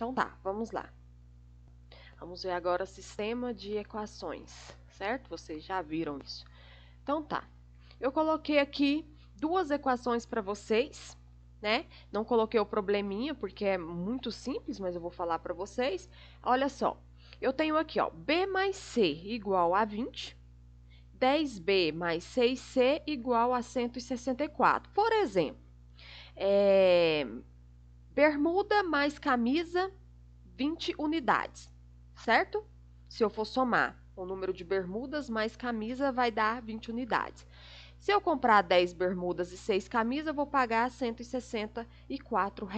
Então tá, vamos lá. Vamos ver agora o sistema de equações, certo? Vocês já viram isso. Então tá, eu coloquei aqui duas equações para vocês, né? Não coloquei o probleminha porque é muito simples, mas eu vou falar para vocês. Olha só, eu tenho aqui, ó, b mais c igual a 20, 10b mais 6c igual a 164. Por exemplo, bermuda mais camisa, 20 unidades, certo? Se eu for somar o número de bermudas mais camisa, vai dar 20 unidades. Se eu comprar 10 bermudas e 6 camisas, eu vou pagar R$ 164.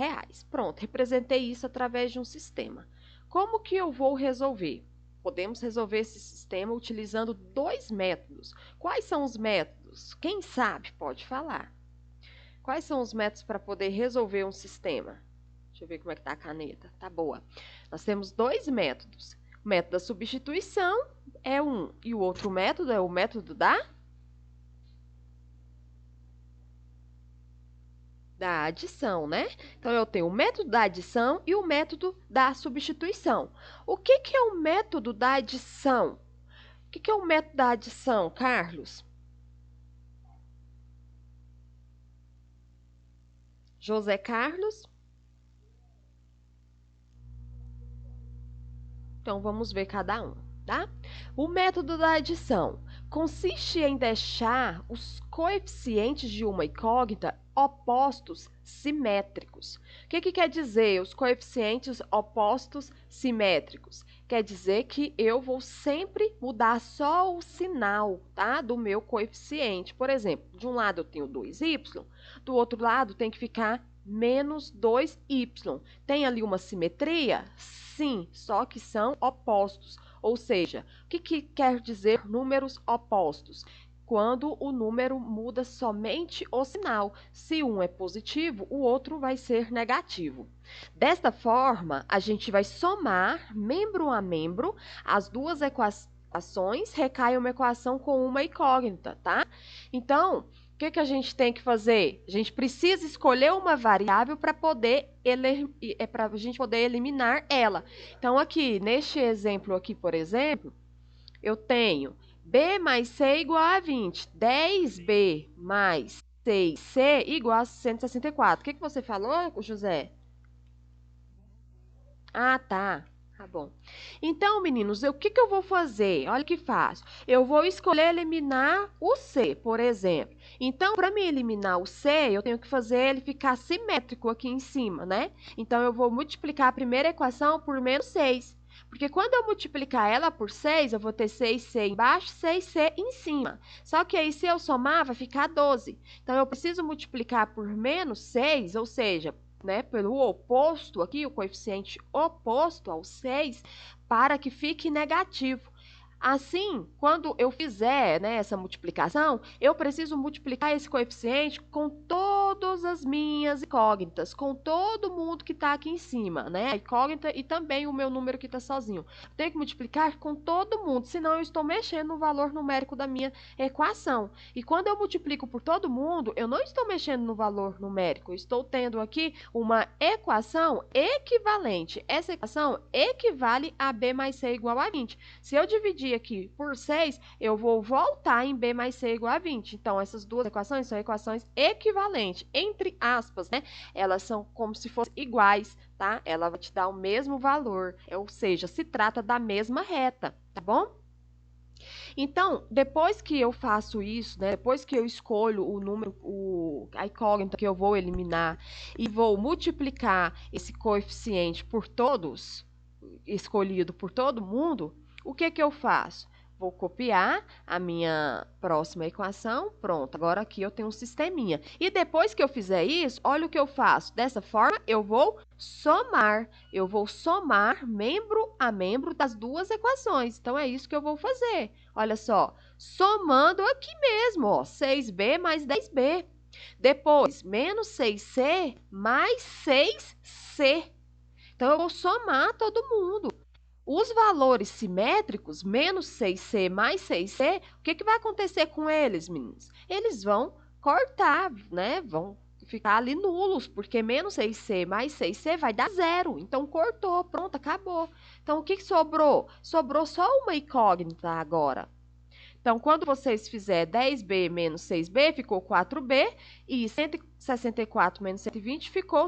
Pronto, representei isso através de um sistema. Como que eu vou resolver? Podemos resolver esse sistema utilizando dois métodos. Quais são os métodos? Quem sabe pode falar. Quais são os métodos para poder resolver um sistema? Deixa eu ver como é que tá a caneta. Tá boa. Nós temos dois métodos. O método da substituição é um, e o outro método é o método da adição, né? Então, eu tenho o método da adição e o método da substituição. O que é o método da adição? O que é o método da adição, Carlos? José Carlos? Então, vamos ver cada um, tá? O método da adição consiste em deixar os coeficientes de uma incógnita opostos simétricos. O que quer dizer os coeficientes opostos simétricos? Quer dizer que eu vou sempre mudar só o sinal, tá, do meu coeficiente. Por exemplo, de um lado eu tenho 2y, do outro lado tem que ficar menos 2y. Tem ali uma simetria? Sim, só que são opostos. Ou seja, o que quer dizer números opostos? Quando o número muda somente o sinal. Se um é positivo, o outro vai ser negativo. Desta forma, a gente vai somar membro a membro as duas equações, recai uma equação com uma incógnita, tá? Então, o que a gente tem que fazer? A gente precisa escolher uma variável para a gente poder eliminar ela. Então, aqui, neste exemplo aqui, por exemplo, eu tenho b mais c igual a 20. 10b mais 6c igual a 164. O que você falou, José? Ah, tá. Tá bom. Então, meninos, o que eu vou fazer? Olha que fácil. Eu vou escolher eliminar o C, por exemplo. Então, para me eliminar o C, eu tenho que fazer ele ficar simétrico aqui em cima, né? Então, eu vou multiplicar a primeira equação por menos 6. Porque quando eu multiplicar ela por 6, eu vou ter 6c embaixo, 6c em cima. Só que aí, se eu somar, vai ficar 12. Então, eu preciso multiplicar por menos 6, ou seja, né, pelo oposto aqui, o coeficiente oposto ao 6, para que fique negativo. Assim, quando eu fizer, né, essa multiplicação, eu preciso multiplicar esse coeficiente com todas as minhas incógnitas, com todo mundo que está aqui em cima, né? A incógnita e também o meu número que está sozinho. Tenho que multiplicar com todo mundo, senão eu estou mexendo no valor numérico da minha equação. E quando eu multiplico por todo mundo, eu não estou mexendo no valor numérico, eu estou tendo aqui uma equação equivalente. Essa equação equivale a b mais c igual a 20. Se eu dividir aqui por 6, eu vou voltar em b mais c igual a 20. Então, essas duas equações são equações equivalentes, entre aspas, né? Elas são como se fossem iguais, tá? Ela vai te dar o mesmo valor, ou seja, se trata da mesma reta, tá bom? Então, depois que eu faço isso, né, depois que eu escolho o número, a incógnita que eu vou eliminar e vou multiplicar esse coeficiente por todos, escolhido por todo mundo, o que eu faço? Vou copiar a minha próxima equação, pronto, agora aqui eu tenho um sisteminha. E depois que eu fizer isso, olha o que eu faço. Dessa forma, eu vou somar membro a membro das duas equações. Então, é isso que eu vou fazer. Olha só, somando aqui mesmo, ó, 6b mais 10b. Depois, menos 6c mais 6c. Então, eu vou somar todo mundo. Os valores simétricos, menos 6c mais 6c, o que vai acontecer com eles, meninos? Eles vão cortar, né? ficar ali nulos, porque menos 6C mais 6C vai dar zero. Então, cortou, pronto, acabou. Então, o que sobrou? Sobrou só uma incógnita agora. Então, quando vocês fizerem 10B menos 6B, ficou 4B, e 164 menos 120 ficou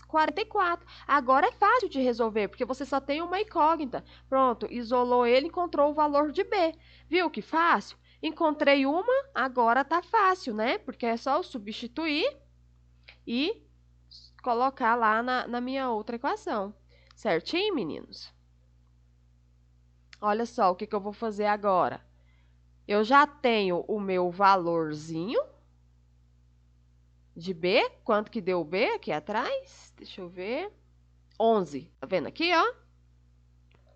44. Agora é fácil de resolver, porque você só tem uma incógnita. Pronto, isolou ele, encontrou o valor de B. Viu que fácil? Encontrei uma, agora tá fácil, né? Porque é só eu substituir e colocar lá na minha outra equação. Certinho, meninos? Olha só o que eu vou fazer agora. Eu já tenho o meu valorzinho de B. Quanto que deu B aqui atrás? Deixa eu ver. 11. Tá vendo aqui, ó?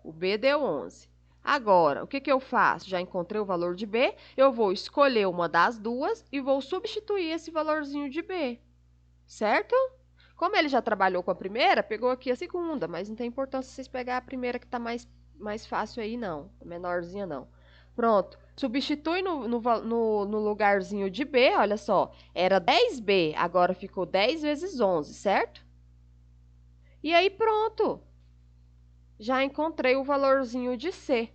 O B deu 11. Agora, o que eu faço? Já encontrei o valor de B. Eu vou escolher uma das duas e vou substituir esse valorzinho de B. Certo? Como ele já trabalhou com a primeira, pegou aqui a segunda. Mas não tem importância vocês pegar a primeira que tá mais fácil aí, não. A menorzinha, não. Pronto. Substitui no lugarzinho de B, olha só. Era 10B, agora ficou 10 vezes 11, certo? E aí, pronto. Já encontrei o valorzinho de C,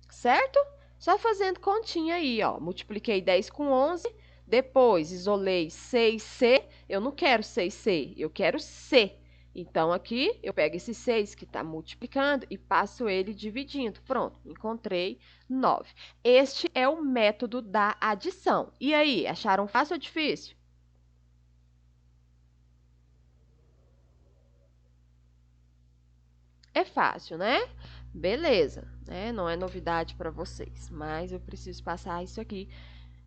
certo? Só fazendo continha aí, ó. Multipliquei 10 com 11, depois isolei 6C. Eu não quero 6C, eu quero C. Então, aqui, eu pego esse 6 que está multiplicando e passo ele dividindo. Pronto, encontrei 9. Este é o método da adição. E aí, acharam fácil ou difícil? É fácil, né? Beleza, né? Não é novidade para vocês, mas eu preciso passar isso aqui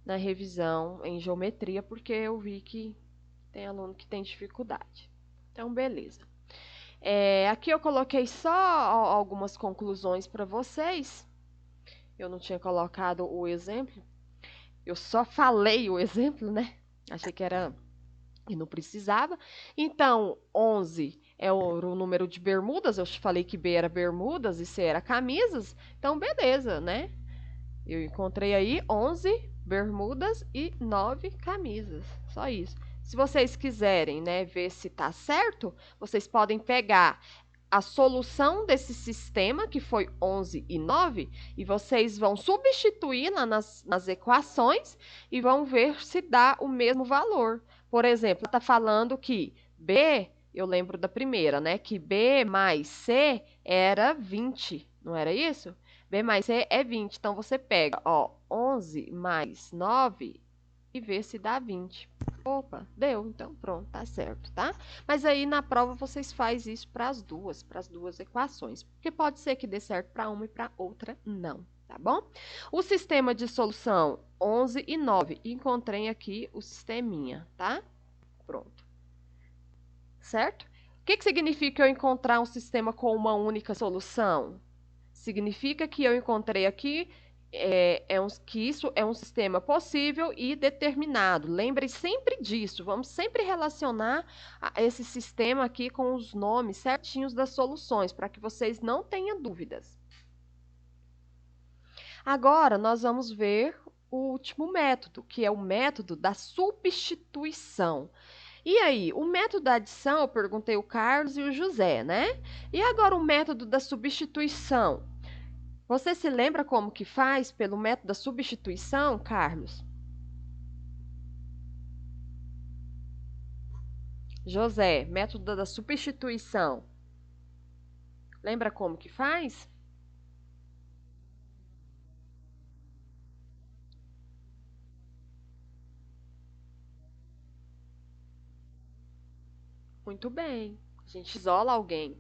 na revisão em geometria, porque eu vi que tem aluno que tem dificuldade. Então, beleza. Aqui eu coloquei só algumas conclusões para vocês. Eu não tinha colocado o exemplo. Eu só falei o exemplo, né? Achei que era e não precisava. Então, 11 é o número de bermudas. Eu falei que B era bermudas e C era camisas. Então, beleza, né? Eu encontrei aí 11 bermudas e 9 camisas. Só isso. Se vocês quiserem, né, ver se tá certo, vocês podem pegar a solução desse sistema, que foi 11 e 9, e vocês vão substituir lá nas equações e vão ver se dá o mesmo valor. Por exemplo, está falando que B, eu lembro da primeira, né? Que B mais C era 20, não era isso? B mais C é 20. Então, você pega, ó, 11 mais 9 e vê se dá 20. Opa, deu, então pronto, tá certo, tá? Mas aí na prova vocês fazem isso para as duas equações, porque pode ser que dê certo para uma e para outra não, tá bom? O sistema de solução 11 e 9, encontrei aqui o sisteminha, tá? Pronto. Certo? O que significa eu encontrar um sistema com uma única solução? Significa que eu encontrei aqui que isso é um sistema possível e determinado. Lembre sempre disso. Vamos sempre relacionar esse sistema aqui com os nomes certinhos das soluções, para que vocês não tenham dúvidas. Agora, nós vamos ver o último método, que é o método da substituição. E aí, o método da adição, eu perguntei o Carlos e o José, né? E agora o método da substituição? Você se lembra como que faz pelo método da substituição, Carlos? José, método da substituição. Lembra como que faz? Muito bem. A gente isola alguém.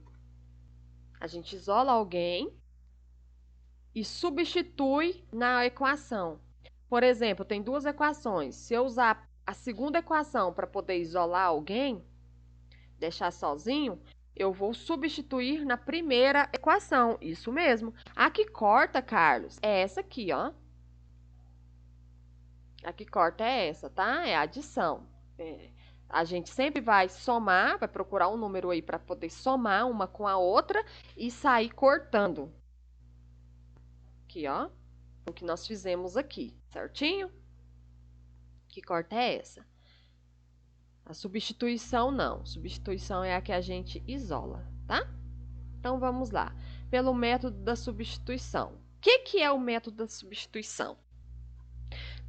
A gente isola alguém e substitui na equação. Por exemplo, tem duas equações. Se eu usar a segunda equação para poder isolar alguém, deixar sozinho, eu vou substituir na primeira equação. Isso mesmo. A que corta, Carlos, é essa aqui, ó. A que corta é essa, tá? É a adição. A gente sempre vai somar, vai procurar um número aí para poder somar uma com a outra e sair cortando. Aqui, ó. O que nós fizemos aqui, certinho? Que corta é essa? A substituição não. Substituição é a que a gente isola, tá? Então, vamos lá. Pelo método da substituição. O que é o método da substituição?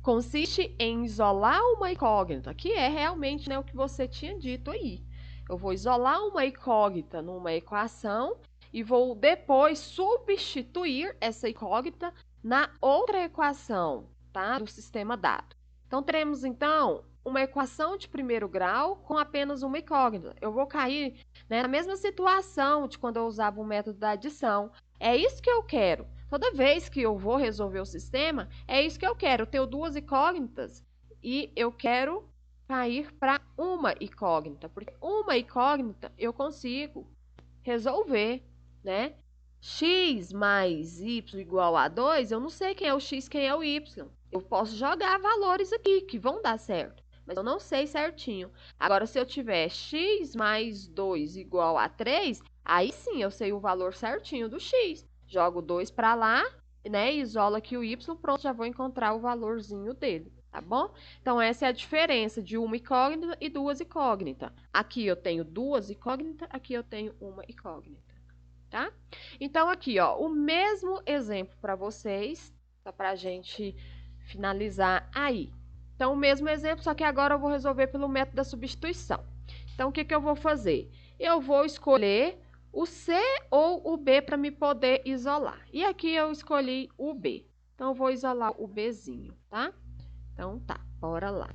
Consiste em isolar uma incógnita, que é realmente, né, o que você tinha dito aí. Eu vou isolar uma incógnita numa equação e vou depois substituir essa incógnita na outra equação, tá, do sistema dado. Então, teremos, então, uma equação de primeiro grau com apenas uma incógnita. Eu vou cair, né, na mesma situação de quando eu usava o método da adição. É isso que eu quero. Toda vez que eu vou resolver o sistema, é isso que eu quero. Eu tenho duas incógnitas e eu quero cair para uma incógnita, porque uma incógnita eu consigo resolver, né? X mais Y igual a 2, eu não sei quem é o X, quem é o Y. Eu posso jogar valores aqui que vão dar certo, mas eu não sei certinho. Agora, se eu tiver X mais 2 igual a 3, aí sim eu sei o valor certinho do X. Jogo 2 para lá, né? Isolo aqui o Y, pronto, já vou encontrar o valorzinho dele, tá bom? Então, essa é a diferença de uma incógnita e duas incógnitas. Aqui eu tenho duas incógnitas, aqui eu tenho uma incógnita, tá? Então, aqui, ó, o mesmo exemplo para vocês, só para a gente finalizar aí. Então, o mesmo exemplo, só que agora eu vou resolver pelo método da substituição. Então, o que que eu vou fazer? Eu vou escolher o C ou o B para me poder isolar. E aqui eu escolhi o B. Então, eu vou isolar o Bzinho, tá? Então, tá, bora lá.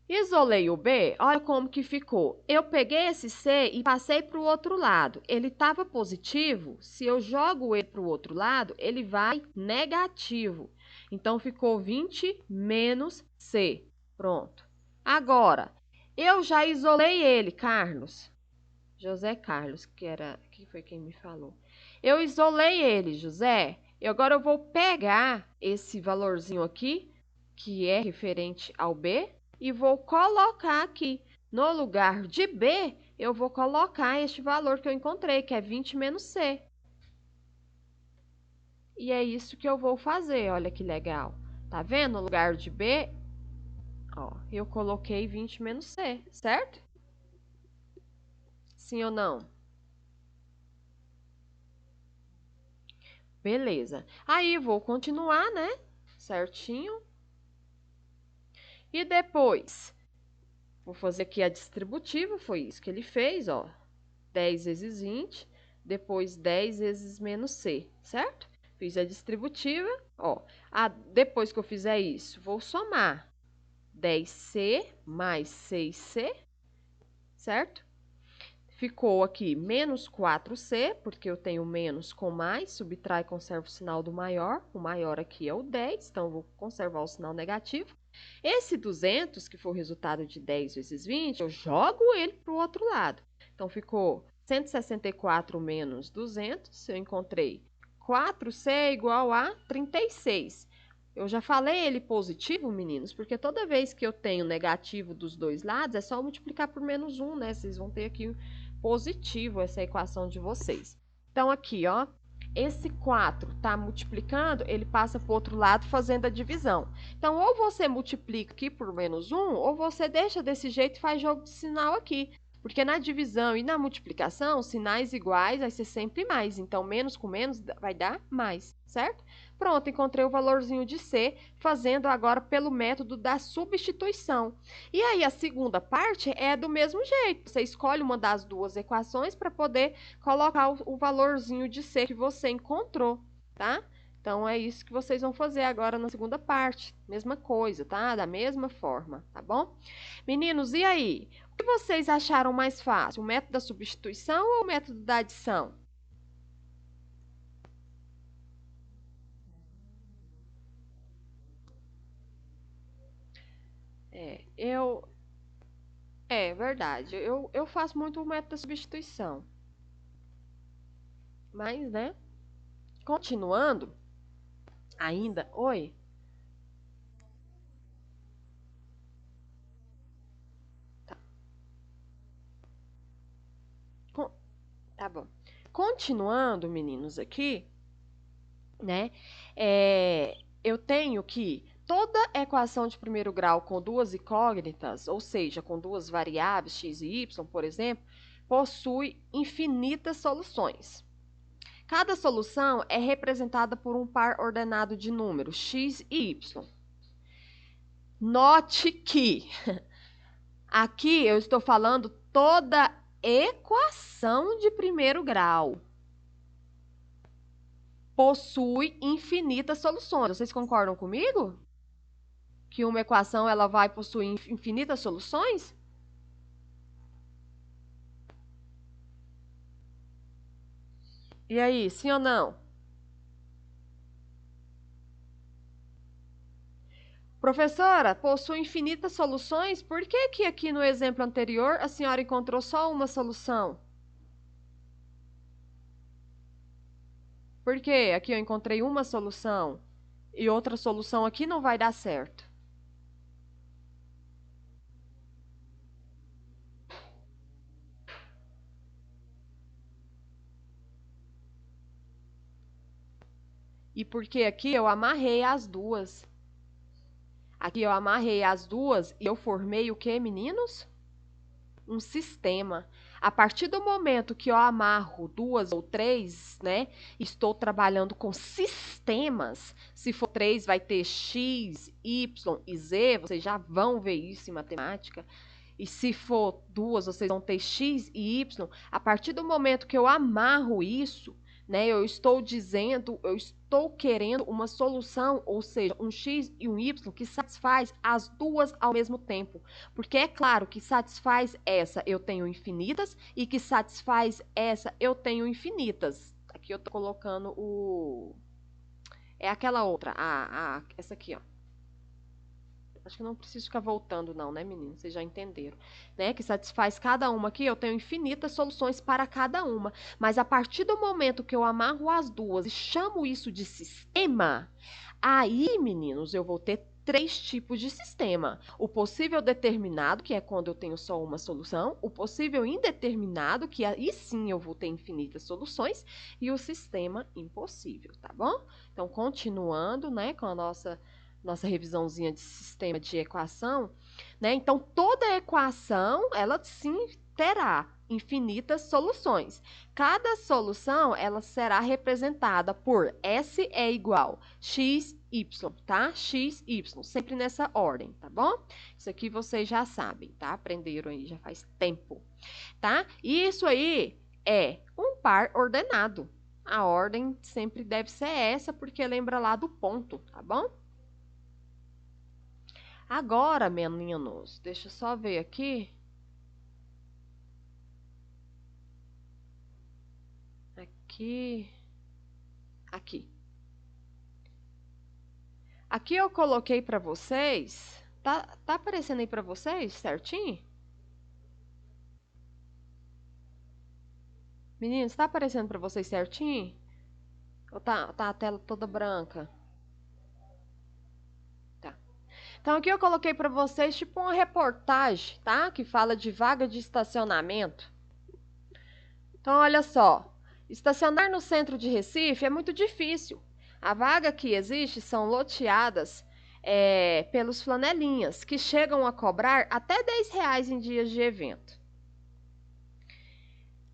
Isolei o B, olha como que ficou. Eu peguei esse C e passei para o outro lado. Ele estava positivo, se eu jogo ele para o outro lado, ele vai negativo. Então, ficou 20 menos C. Pronto. Agora, eu já isolei ele, Carlos. José Carlos, que foi quem me falou. Eu isolei ele, José. E agora eu vou pegar esse valorzinho aqui, que é referente ao B, e vou colocar aqui. No lugar de B, eu vou colocar este valor que eu encontrei, que é 20 menos C. E é isso que eu vou fazer, olha que legal. Tá vendo? No lugar de B, ó, eu coloquei 20 menos C, certo? Sim ou não? Beleza. Aí, vou continuar, né? Certinho. E depois, vou fazer aqui a distributiva, foi isso que ele fez, ó. 10 vezes 20, depois 10 vezes menos C, certo? Fiz a distributiva, ó. Depois que eu fizer isso, vou somar 10C mais 6C, certo? Ficou aqui menos 4C, porque eu tenho menos com mais, subtrai e conservo o sinal do maior. O maior aqui é o 10, então eu vou conservar o sinal negativo. Esse 200, que foi o resultado de 10 vezes 20, eu jogo ele para o outro lado. Então, ficou 164 menos 200, eu encontrei 4C igual a 36. Eu já falei ele positivo, meninos, porque toda vez que eu tenho negativo dos dois lados, é só multiplicar por menos 1, né? Vocês vão ter aqui positivo essa equação de vocês. Então, aqui, ó, esse 4 está multiplicando, ele passa para o outro lado fazendo a divisão. Então, ou você multiplica aqui por menos 1, ou você deixa desse jeito e faz jogo de sinal aqui. Porque na divisão e na multiplicação, sinais iguais vai ser sempre mais. Então, menos com menos vai dar mais, certo? Pronto, encontrei o valorzinho de C, fazendo agora pelo método da substituição. E aí, a segunda parte é do mesmo jeito. Você escolhe uma das duas equações para poder colocar o valorzinho de C que você encontrou, tá? Então, é isso que vocês vão fazer agora na segunda parte. Mesma coisa, tá? Da mesma forma, tá bom? Meninos, e aí? O que vocês acharam mais fácil? O método da substituição ou o método da adição? É, eu... É verdade. Eu faço muito o método da substituição. Mas, né? Continuando, ainda... Oi? Tá, con- tá bom. Continuando, meninos, aqui, né? Eu tenho que toda equação de primeiro grau com duas incógnitas, ou seja, com duas variáveis, x e y, por exemplo, possui infinitas soluções. Cada solução é representada por um par ordenado de números, x e y. Note que aqui eu estou falando toda equação de primeiro grau possui infinitas soluções. Vocês concordam comigo? Que uma equação ela vai possuir infinitas soluções? E aí, sim ou não? Professora, possui infinitas soluções? Por que que aqui no exemplo anterior a senhora encontrou só uma solução? Por que aqui eu encontrei uma solução e outra solução aqui não vai dar certo? E porque aqui eu amarrei as duas. Aqui eu amarrei as duas e eu formei o que, meninos? Um sistema. A partir do momento que eu amarro duas ou três, né? Estou trabalhando com sistemas. Se for três, vai ter x, y e z. Vocês já vão ver isso em matemática. E se for duas, vocês vão ter x e y. A partir do momento que eu amarro isso, né, eu estou dizendo, eu estou querendo uma solução, ou seja, um x e um y que satisfaz as duas ao mesmo tempo. Porque é claro que satisfaz essa eu tenho infinitas e que satisfaz essa eu tenho infinitas. Aqui eu estou colocando o... É aquela outra, essa aqui, ó. Acho que não preciso ficar voltando não, né, meninos? Vocês já entenderam, né? Que satisfaz cada uma aqui, eu tenho infinitas soluções para cada uma. Mas a partir do momento que eu amarro as duas e chamo isso de sistema, aí, meninos, eu vou ter três tipos de sistema. O possível determinado, que é quando eu tenho só uma solução. O possível indeterminado, que aí sim eu vou ter infinitas soluções. E o sistema impossível, tá bom? Então, continuando, né, com a nossa revisãozinha de sistema de equação, né? Então, toda equação, ela sim terá infinitas soluções. Cada solução, ela será representada por S é igual x, y, tá? X, y, sempre nessa ordem, tá bom? Isso aqui vocês já sabem, tá? Aprenderam aí, já faz tempo, tá? E isso aí é um par ordenado. A ordem sempre deve ser essa, porque lembra lá do ponto, tá bom? Agora, meninos, deixa eu só ver aqui. Aqui. Aqui. Aqui eu coloquei para vocês. Tá aparecendo aí para vocês certinho? Meninos, tá aparecendo para vocês certinho? Ou tá a tela toda branca? Tá. Então aqui eu coloquei para vocês tipo uma reportagem, tá? Que fala de vaga de estacionamento. Então olha só, estacionar no centro de Recife é muito difícil. A vaga que existe são loteadas pelos flanelinhas, que chegam a cobrar até R$ 10 em dias de evento.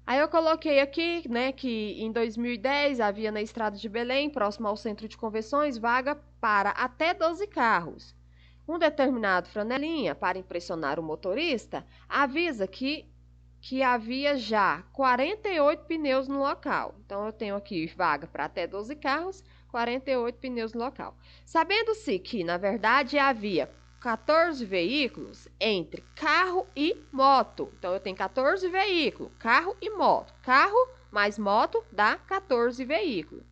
Aí eu coloquei aqui, né, que em 2010 havia na Estrada de Belém, próximo ao centro de convenções, vaga para até 12 carros. Um determinado flanelinha, para impressionar o motorista, avisa que havia já 48 pneus no local. Então, eu tenho aqui vaga para até 12 carros, 48 pneus no local. Sabendo-se que, na verdade, havia 14 veículos entre carro e moto. Então, eu tenho 14 veículos, carro e moto. Carro mais moto dá 14 veículos.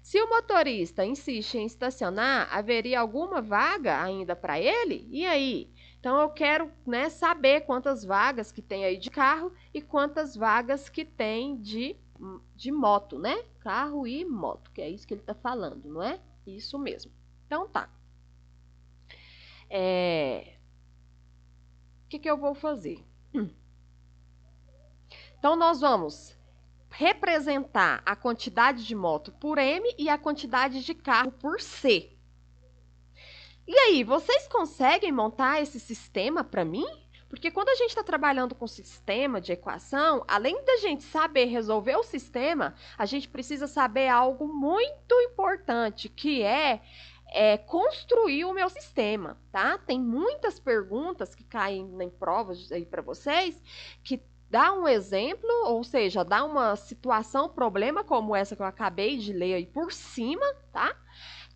Se o motorista insiste em estacionar, haveria alguma vaga ainda para ele? E aí? Então, eu quero, né, saber quantas vagas que tem aí de carro e quantas vagas que tem de moto, né? Carro e moto, que é isso que ele está falando, não é? Isso mesmo. Então, tá. O que eu vou fazer? Então, nós vamos representar a quantidade de moto por M e a quantidade de carro por C. E aí, vocês conseguem montar esse sistema para mim? Porque quando a gente está trabalhando com sistema de equação, além da gente saber resolver o sistema, a gente precisa saber algo muito importante, que é construir o meu sistema, tá? Tem muitas perguntas que caem em provas aí para vocês, que dá um exemplo, ou seja, dá uma situação, problema como essa que eu acabei de ler aí por cima, tá?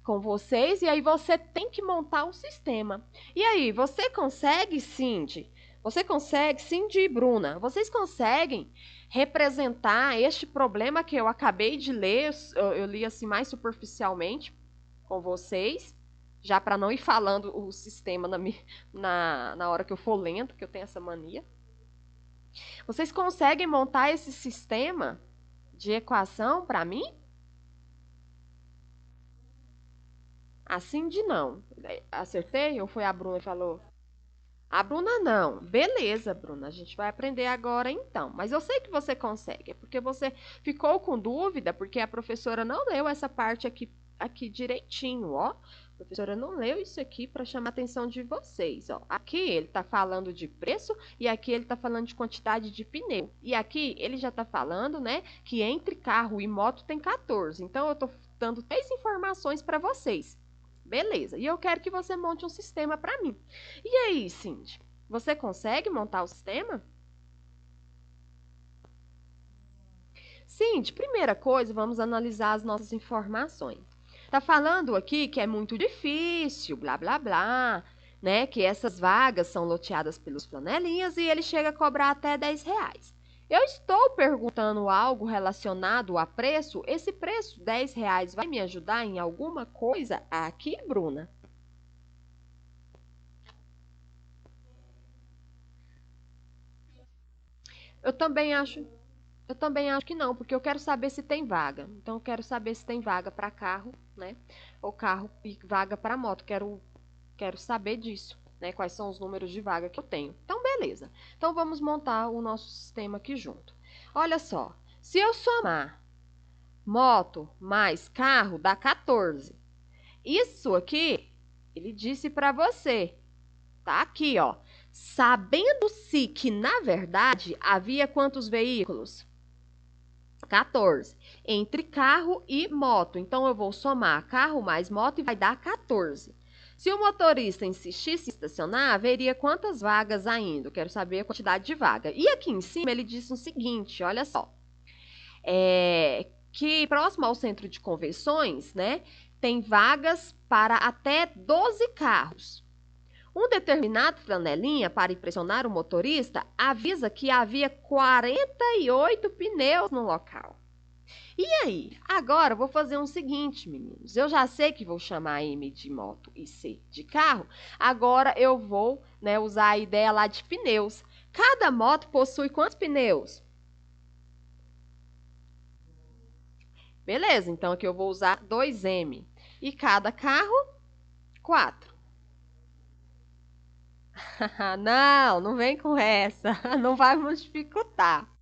Com vocês, e aí você tem que montar um sistema. E aí, você consegue, Cindy? Você consegue, Cindy e Bruna, vocês conseguem representar este problema que eu acabei de ler? Eu li assim mais superficialmente com vocês, já para não ir falando o sistema na hora que eu for lendo, que eu tenho essa mania. Vocês conseguem montar esse sistema de equação para mim? Assim de não. Acertei ou foi a Bruna que falou? A Bruna não. Beleza, Bruna. A gente vai aprender agora então. Mas eu sei que você consegue. É porque você ficou com dúvida, porque a professora não leu essa parte aqui direitinho, ó. A professora não leu isso aqui para chamar a atenção de vocês, ó. Aqui ele está falando de preço e aqui ele está falando de quantidade de pneu. E aqui ele já está falando, né, que entre carro e moto tem 14. Então eu estou dando 3 informações para vocês. Beleza. E eu quero que você monte um sistema para mim. E aí, Cindy? Você consegue montar o sistema? Cindy, primeira coisa, vamos analisar as nossas informações. Tá falando aqui que é muito difícil, blá, blá, blá, né? Que essas vagas são loteadas pelos flanelinhas e ele chega a cobrar até R$ 10. Eu estou perguntando algo relacionado a preço. Esse preço, R$ 10, vai me ajudar em alguma coisa aqui, Bruna? Eu também acho, eu também acho que não, porque eu quero saber se tem vaga. Então, eu quero saber se tem vaga para carro, né? Ou carro e vaga para moto. Quero saber disso, né? Quais são os números de vaga que eu tenho. Então, beleza. Então, vamos montar o nosso sistema aqui junto. Olha só, se eu somar moto mais carro, dá 14. Isso aqui, ele disse para você, tá aqui, ó. Sabendo-se que, na verdade, havia quantos veículos? 14. Entre carro e moto. Então, eu vou somar carro mais moto e vai dar 14. Se o motorista insistisse em estacionar, haveria quantas vagas ainda? Eu quero saber a quantidade de vaga. E aqui em cima ele diz o seguinte, olha só. Que próximo ao centro de convenções, né, tem vagas para até 12 carros. Um determinado flanelinha, para impressionar o motorista, avisa que havia 48 pneus no local. E aí? Agora eu vou fazer o seguinte, meninos. Eu já sei que vou chamar M de moto e C de carro. Agora eu vou, né, usar a ideia lá de pneus. Cada moto possui quantos pneus? Beleza, então aqui eu vou usar 2M. E cada carro, 4. Não, não vem com essa. Não vai nos dificultar.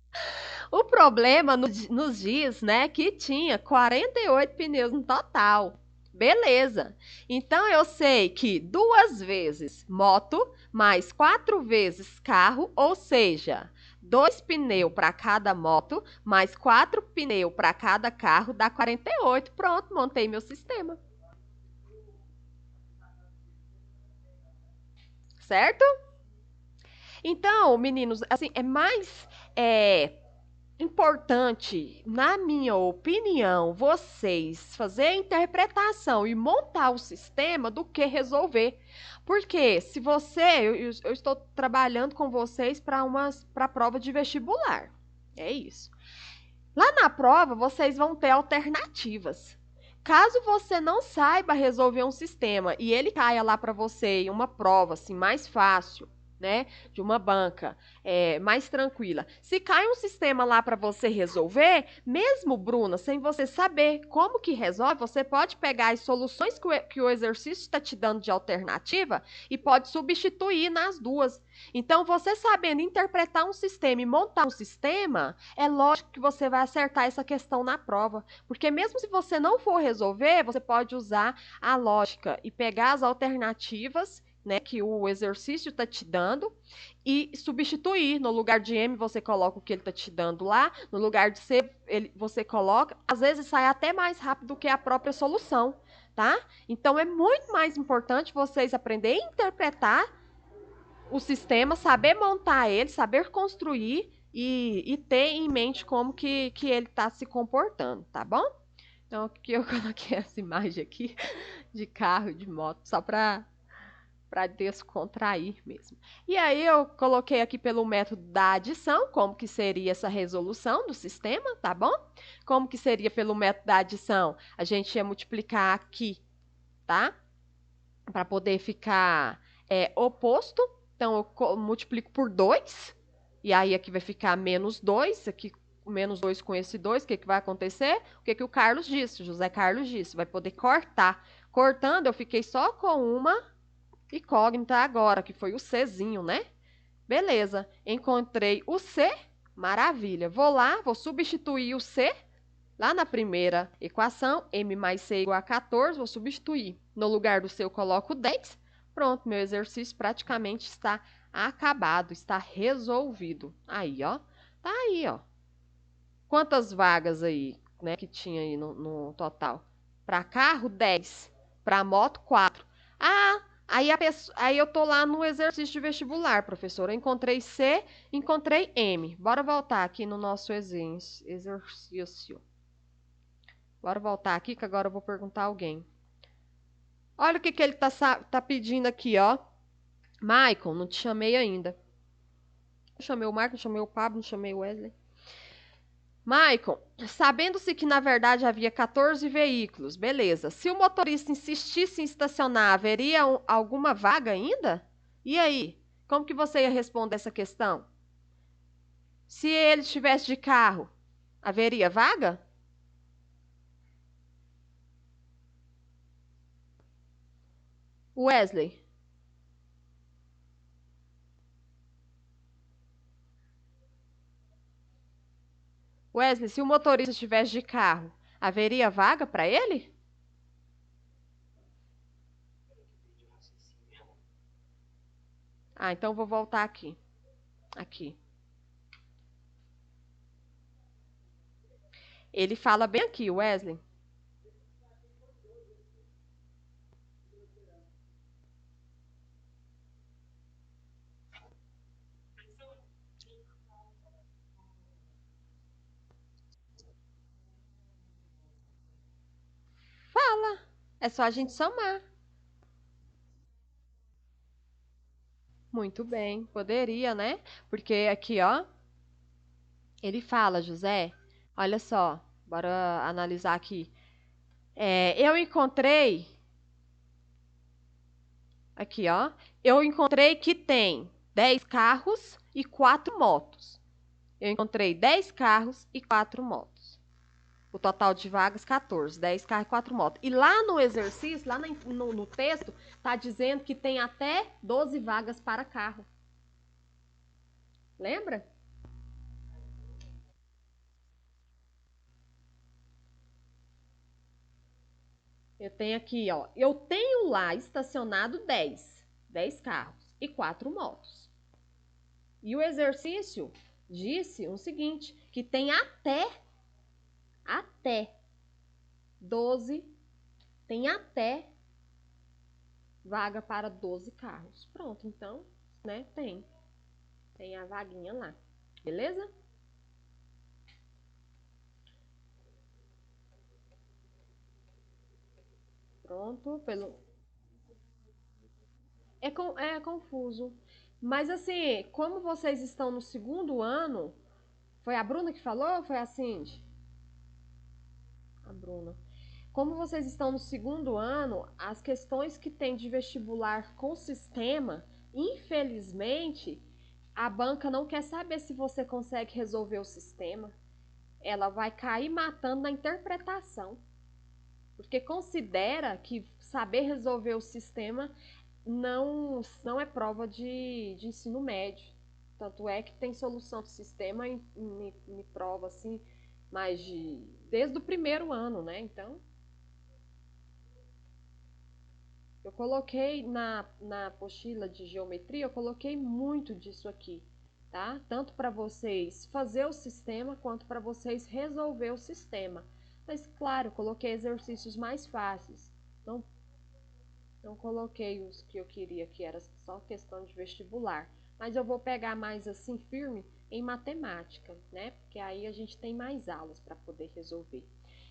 O problema nos diz, né, que tinha 48 pneus no total. Beleza. Então eu sei que 2 vezes moto mais 4 vezes carro, ou seja, 2 pneus para cada moto mais 4 pneus para cada carro dá 48. Pronto, montei meu sistema. Certo? Então, meninos, assim, é mais importante, na minha opinião, vocês fazer a interpretação e montar o sistema do que resolver. Porque se eu estou trabalhando com vocês para a prova de vestibular. É isso. Lá na prova, vocês vão ter alternativas. Caso você não saiba resolver um sistema e ele caia lá para você em uma prova assim mais fácil, né, de uma banca mais tranquila. Se cai um sistema lá para você resolver, mesmo, Bruna, sem você saber como que resolve, você pode pegar as soluções que o exercício está te dando de alternativa e pode substituir nas duas. Então, você sabendo interpretar um sistema e montar um sistema, é lógico que você vai acertar essa questão na prova. Porque mesmo se você não for resolver, você pode usar a lógica e pegar as alternativas, né, que o exercício está te dando e substituir. No lugar de M, você coloca o que ele está te dando lá, no lugar de C, você coloca. Às vezes sai até mais rápido do que a própria solução, tá? Então é muito mais importante vocês aprenderem a interpretar o sistema, saber montar ele, saber construir e ter em mente como que ele está se comportando, tá bom? Então, aqui eu coloquei essa imagem aqui de carro, de moto, só para descontrair mesmo. E aí eu coloquei aqui pelo método da adição, como que seria essa resolução do sistema, tá bom? Como que seria pelo método da adição? A gente ia multiplicar aqui, tá? Para poder ficar oposto. Então, eu multiplico por 2, e aí aqui vai ficar menos 2, aqui menos 2 com esse 2, o que, que vai acontecer? O que, que o Carlos disse, o José Carlos disse, vai poder cortar. Cortando, eu fiquei só com uma incógnita agora, que foi o Czinho, né? Beleza, encontrei o C, maravilha. Vou lá, vou substituir o C, lá na primeira equação, M mais C igual a 14, vou substituir. No lugar do C eu coloco 10. Pronto, meu exercício praticamente está acabado, está resolvido. Aí, ó. Tá aí, ó. Quantas vagas aí, né, que tinha aí no total? Para carro, 10. Para moto, 4. Ah, aí eu tô lá no exercício de vestibular, professora. Eu encontrei C, encontrei M. Bora voltar aqui no nosso exercício. Bora voltar aqui que agora eu vou perguntar a alguém. Olha o que ele tá pedindo aqui, ó. Michael, não te chamei ainda. Não chamei o Michael, não chamei o Pablo, não chamei o Wesley. Michael, sabendo-se que na verdade havia 14 veículos, beleza. Se o motorista insistisse em estacionar, haveria alguma vaga ainda? E aí? Como que você ia responder essa questão? Se ele estivesse de carro, haveria vaga? Wesley. Wesley, se o motorista estivesse de carro, haveria vaga para ele? Ah, então vou voltar aqui. Aqui. Ele fala bem aqui, Wesley. Fala. É só a gente somar. Muito bem, poderia, né? Porque aqui, ó, ele fala, José, olha só, bora analisar aqui. Eu encontrei, aqui, ó, eu encontrei que tem 10 carros e 4 motos. Eu encontrei 10 carros e 4 motos. O total de vagas, 14. 10 carros e 4 motos. E lá no exercício, lá no texto, tá dizendo que tem até 12 vagas para carro. Lembra? Eu tenho aqui, ó. Eu tenho lá estacionado 10 carros e 4 motos. E o exercício disse o seguinte, que tem até 12, tem até vaga para 12 carros. Pronto, então, né, tem a vaguinha lá. Beleza? Pronto, é confuso. Mas assim, como vocês estão no segundo ano, foi a Bruna que falou ou foi a Cindy? A Bruna. Como vocês estão no segundo ano, as questões que tem de vestibular com sistema Infelizmente, a banca não quer saber se você consegue resolver o sistema. Ela vai cair matando na interpretação, porque considera que saber resolver o sistema não é prova de ensino médio. Tanto é que tem solução do sistema em prova assim, mais desde o primeiro ano, né? Então, eu coloquei na apostila de geometria, eu coloquei muito disso aqui, tá? Tanto para vocês fazer o sistema, quanto para vocês resolver o sistema. Mas, claro, eu coloquei exercícios mais fáceis. Não, não coloquei os que eu queria, que era só questão de vestibular. Mas eu vou pegar mais assim, firme, em matemática, né? Porque aí a gente tem mais aulas para poder resolver.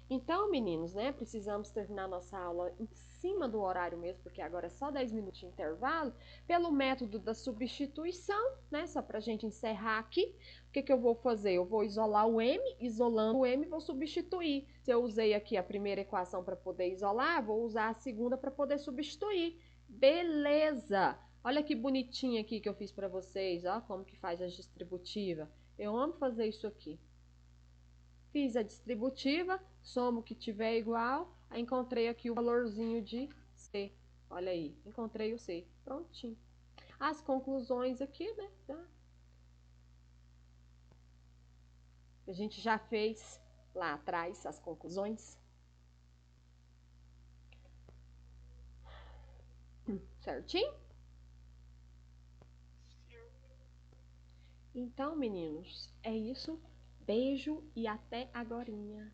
Então, meninos, né, precisamos terminar nossa aula em cima do horário mesmo, porque agora é só 10 minutos de intervalo, pelo método da substituição, né, só para a gente encerrar aqui. O que eu vou fazer? Eu vou isolar o M, isolando o M, vou substituir. Se eu usei aqui a primeira equação para poder isolar, vou usar a segunda para poder substituir. Beleza! Olha que bonitinho aqui que eu fiz para vocês, ó, como que faz a distributiva. Eu amo fazer isso aqui. Fiz a distributiva, somo o que tiver igual, aí encontrei aqui o valorzinho de C. Olha aí, encontrei o C. Prontinho. As conclusões aqui, né? Tá? A gente já fez lá atrás as conclusões. Certinho? Então, meninos, é isso. Beijo e até agorinha.